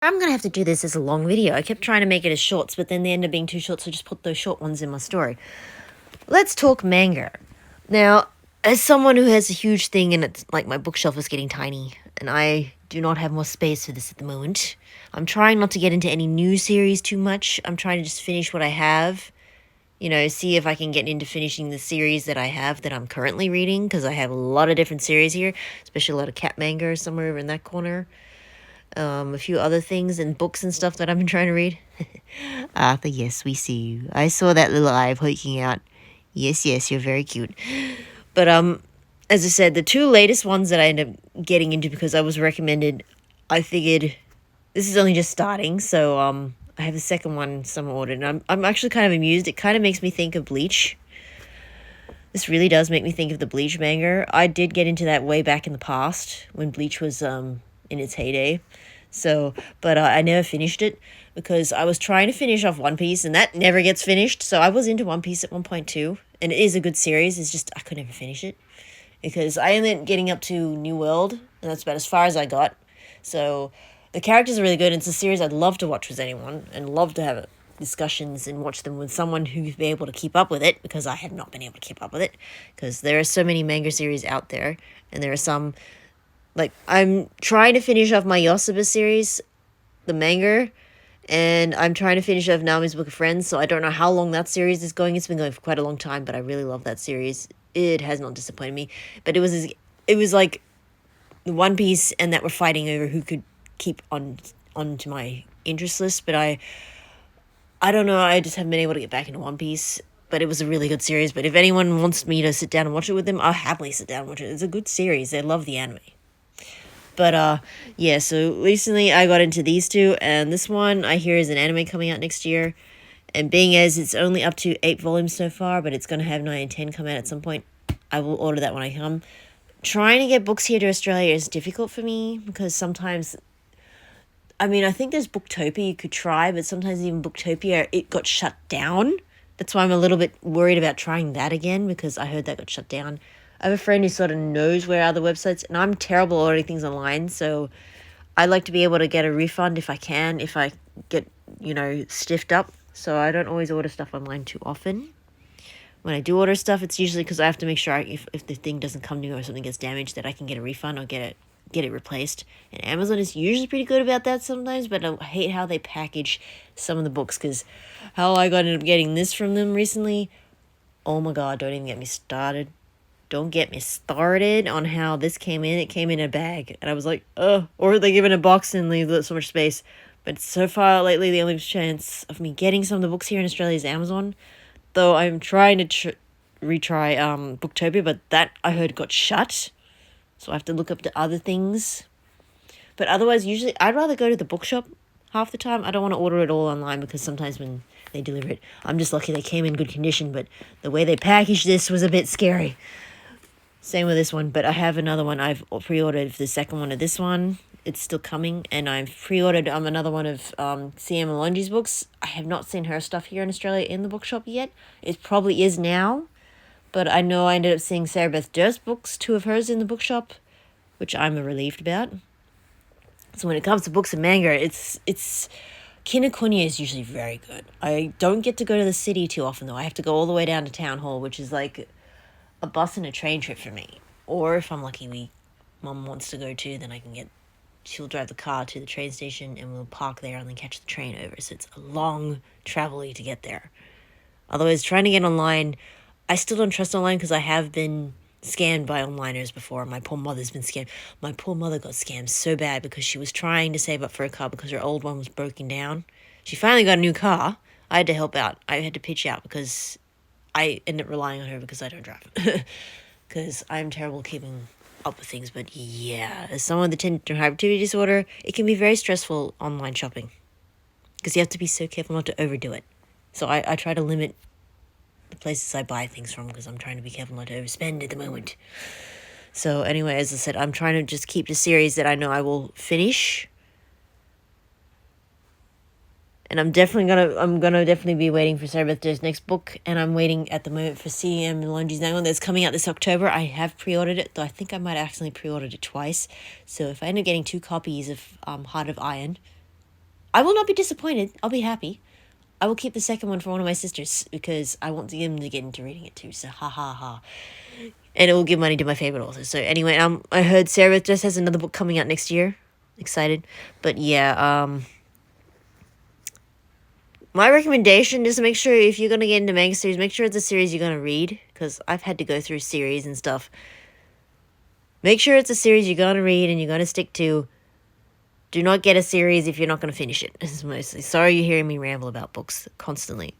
I'm going to have to do this as a long video. I kept trying to make it as shorts, but then they end up being too short, so I just put those short ones in my story. Let's talk manga. Now, as someone who has a huge thing and it's like my bookshelf is getting tiny, and I do not have more space for this at the moment, I'm trying not to get into any new series too much. I'm trying to just finish what I have. You know, see if I can get into finishing the series that I have that I'm currently reading, because I have a lot of different series here, especially a lot of cat manga somewhere in that corner. A few other things and books and stuff that I've been trying to read. Arthur, yes, we see you. I saw that little eye poking out. Yes, you're very cute. But, as I said, the two latest ones that I ended up getting into because I was recommended, I figured this is only just starting, so, I have the second one somewhere ordered, and I'm actually kind of amused. It kind of makes me think of Bleach. This really does make me think of the Bleach manga. I did get into that way back in the past, when Bleach was, in its heyday. So, but I never finished it because I was trying to finish off One Piece and that never gets finished. So I was into One Piece at one point too, and it is a good series. It's just I could never finish it because I ended up getting up to New World, and that's about as far as I got. So the characters are really good. And it's a series I'd love to watch with anyone and love to have discussions and watch them with someone who'd be able to keep up with it, because I have not been able to keep up with it because there are so many manga series out there, and there are some. Like, I'm trying to finish off my Yosaba series, the manga, and I'm trying to finish off Naomi's Book of Friends, so I don't know how long that series is going. It's been going for quite a long time, but I really love that series. It has not disappointed me. But it was like the One Piece and that were fighting over who could keep onto my interest list, but I don't know, I just haven't been able to get back into One Piece. But it was a really good series. But if anyone wants me to sit down and watch it with them, I'll happily sit down and watch it. It's a good series. I love the anime. But, yeah, so recently I got into these two, and this one I hear is an anime coming out next year, and being as it's only up to 8 volumes so far, but it's going to have 9 and 10 come out at some point, I will order that when I come. Trying to get books here to Australia is difficult for me, because sometimes, I mean, I think there's Booktopia you could try, but sometimes even Booktopia, it got shut down. That's why I'm a little bit worried about trying that again, because I heard that got shut down. I have a friend who sort of knows where other websites, and I'm terrible at ordering things online, so I like to be able to get a refund if I can, if I get, stiffed up. So I don't always order stuff online too often. When I do order stuff, it's usually because I have to make sure if the thing doesn't come to me or something gets damaged, that I can get a refund or get it replaced. And Amazon is usually pretty good about that sometimes, but I hate how they package some of the books, because how I ended up getting this from them recently, oh my god, don't even get me started. Don't get me started on how this came in. It came in a bag. And I was like, oh, or they give it a box and leave so much space. But so far lately, the only chance of me getting some of the books here in Australia is Amazon. Though I'm trying to retry Booktopia, but that I heard got shut. So I have to look up to other things. But otherwise, usually, I'd rather go to the bookshop half the time. I don't want to order it all online, because sometimes when they deliver it, I'm just lucky they came in good condition. But the way they packaged this was a bit scary. Same with this one, but I have another one. I've pre-ordered the second one of this one. It's still coming, and I've pre-ordered another one of CM Malonji's books. I have not seen her stuff here in Australia in the bookshop yet. It probably is now, but I know I ended up seeing Sarah Beth Durst's books, 2 of hers in the bookshop, which I'm relieved about. So when it comes to books and manga, it's Kinokuniya is usually very good. I don't get to go to the city too often, though. I have to go all the way down to Town Hall, which is like a bus and a train trip for me. Or if I'm lucky, Mum wants to go too, then she'll drive the car to the train station and we'll park there and then catch the train over. So it's a long travel to get there. Otherwise, trying to get online, I still don't trust online, because I have been scammed by onliners before. My poor mother's been scammed. My poor mother got scammed so bad because she was trying to save up for a car because her old one was broken down. She finally got a new car. I had to help out. I had to pitch out because I end up relying on her because I don't drive. Because I'm terrible keeping up with things. But yeah, as someone with attention hyperactivity disorder, it can be very stressful online shopping, because you have to be so careful not to overdo it. So I try to limit the places I buy things from, because I'm trying to be careful not to overspend at the moment. So anyway, as I said, I'm trying to just keep the series that I know I will finish. And I'm gonna definitely be waiting for Sarah Beth Durst's next book, and I'm waiting at the moment for CM Malonji's next one that's coming out this October. I have pre-ordered it, though I think I might have accidentally pre-ordered it twice. So if I end up getting 2 copies of Heart of Iron, I will not be disappointed. I'll be happy. I will keep the second one for one of my sisters because I want them to get into reading it too. So ha ha ha. And it will give money to my favorite author. So anyway, I heard Sarah just has another book coming out next year. Excited. But yeah, my recommendation is to make sure if you're going to get into manga series, make sure it's a series you're going to read. Because I've had to go through series and stuff. Make sure it's a series you're going to read and you're going to stick to. Do not get a series if you're not going to finish it. This is mostly. Sorry you're hearing me ramble about books constantly.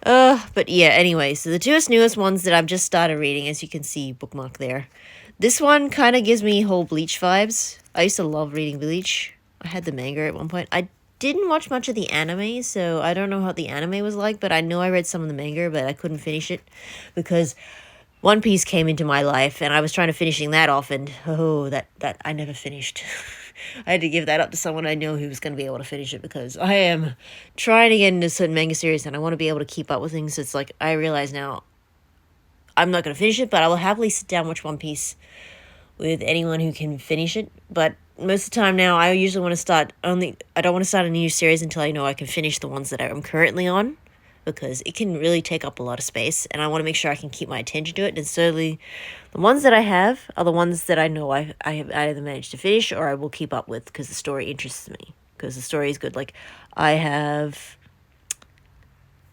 But yeah, anyway. So the newest ones that I've just started reading, as you can see, bookmark there. This one kind of gives me whole Bleach vibes. I used to love reading Bleach. I had the manga at one point. I didn't watch much of the anime, so I don't know what the anime was like, but I know I read some of the manga, but I couldn't finish it because One Piece came into my life, and I was trying to finishing that off, and that I never finished. I had to give that up to someone I know who was going to be able to finish it because I am trying to get into certain manga series, and I want to be able to keep up with things. So it's like, I realize now I'm not going to finish it, but I will happily sit down and watch One Piece with anyone who can finish it. But most of the time now, I usually want to start I don't want to start a new series until I know I can finish the ones that I'm currently on, because it can really take up a lot of space, and I want to make sure I can keep my attention to it. And certainly the ones that I have are the ones that I know I have either managed to finish or I will keep up with because the story interests me, because the story is good. Like, I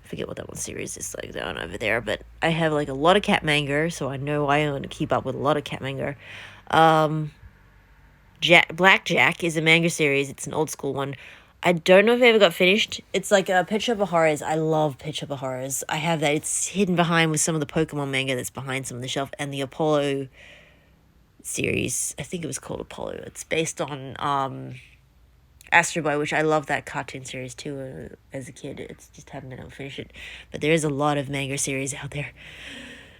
forget what that one series is like down over there, but I have like a lot of cat manga, so I know I want to keep up with a lot of cat manga. Blackjack is a manga series. It's an old school one. I don't know if it ever got finished. It's like Pet Shop of Horrors. I love Pet Shop of Horrors. I have that. It's hidden behind with some of the Pokemon manga that's behind some of the shelf, and the Apollo series. I think it was called Apollo. It's based on Astro Boy, which I love that cartoon series too as a kid. It's just haven't been able to finish it. But there is a lot of manga series out there.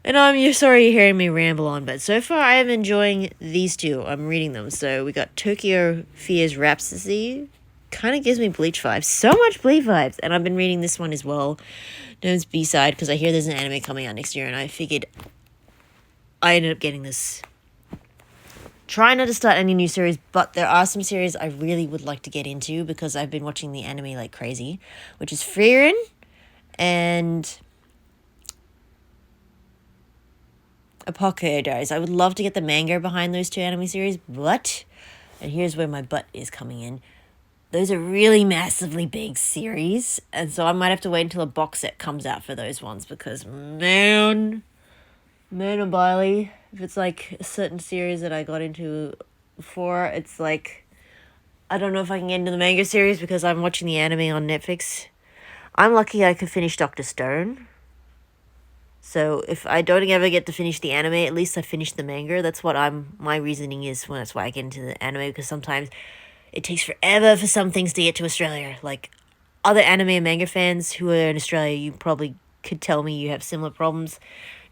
And you're sorry you're hearing me ramble on, but so far I am enjoying these two. I'm reading them. So we got Tokyo Fears Rhapsody. Kind of gives me Bleach vibes. So much Bleach vibes. And I've been reading this one as well. Known as B-Side, because I hear there's an anime coming out next year, and I figured I ended up getting this. Try not to start any new series, but there are some series I really would like to get into because I've been watching the anime like crazy, which is Frieren and Apocalypse Diaries. I would love to get the manga behind those two anime series, but, and here's where my butt is coming in, those are really massively big series, and so I might have to wait until a box set comes out for those ones because, man oh Biley, if it's like a certain series that I got into before, it's like, I don't know if I can get into the manga series because I'm watching the anime on Netflix. I'm lucky I could finish Dr. Stone. So if I don't ever get to finish the anime, at least I finished the manga. That's what my reasoning is when that's why I get into the anime, because sometimes it takes forever for some things to get to Australia. Like, other anime and manga fans who are in Australia, you probably could tell me you have similar problems.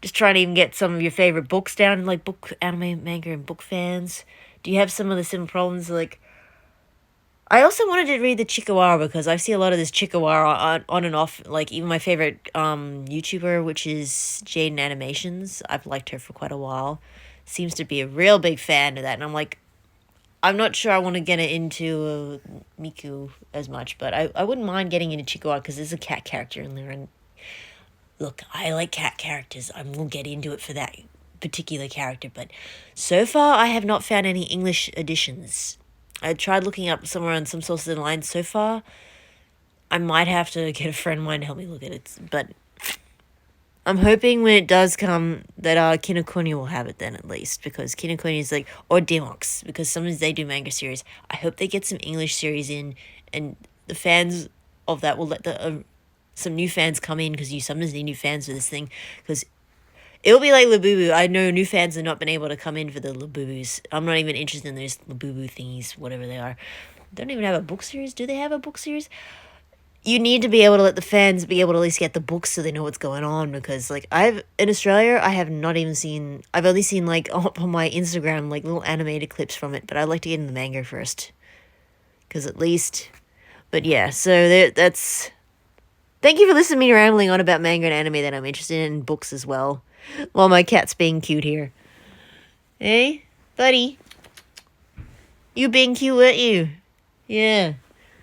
Just trying to even get some of your favorite books down, like book, anime, manga, and book fans. Do you have some of the similar problems? Like, I also wanted to read the Chikawara because I see a lot of this Chikawara on and off. Like, even my favorite YouTuber, which is Jaden Animations, I've liked her for quite a while, seems to be a real big fan of that. And I'm like, I'm not sure I want to get into Miku as much, but I wouldn't mind getting into Chikawara because there's a cat character in there. And look, I like cat characters. I will get into it for that particular character. But so far, I have not found any English editions. I tried looking up somewhere on some sources online. So far, I might have to get a friend of mine to help me look at it. But I'm hoping when it does come that Kinokuni will have it then at least. Because Kinokuni is like, or Demox. Because sometimes they do manga series. I hope they get some English series in. And the fans of that will let some new fans come in. Because you sometimes need new fans for this thing. Because it'll be like Labubu. I know new fans have not been able to come in for the Labubus. I'm not even interested in those Labubu thingies, whatever they are. They don't even have a book series. Do they have a book series? You need to be able to let the fans be able to at least get the books so they know what's going on. Because, like, in Australia, I have not even seen... I've only seen, like, on my Instagram, like, little animated clips from it. But I'd like to get in the manga first. Because at least... But, yeah, so that's... Thank you for listening to me rambling on about manga and anime that I'm interested in, and books as well. While my cat's being cute here. Hey, buddy. You being cute, weren't you? Yeah.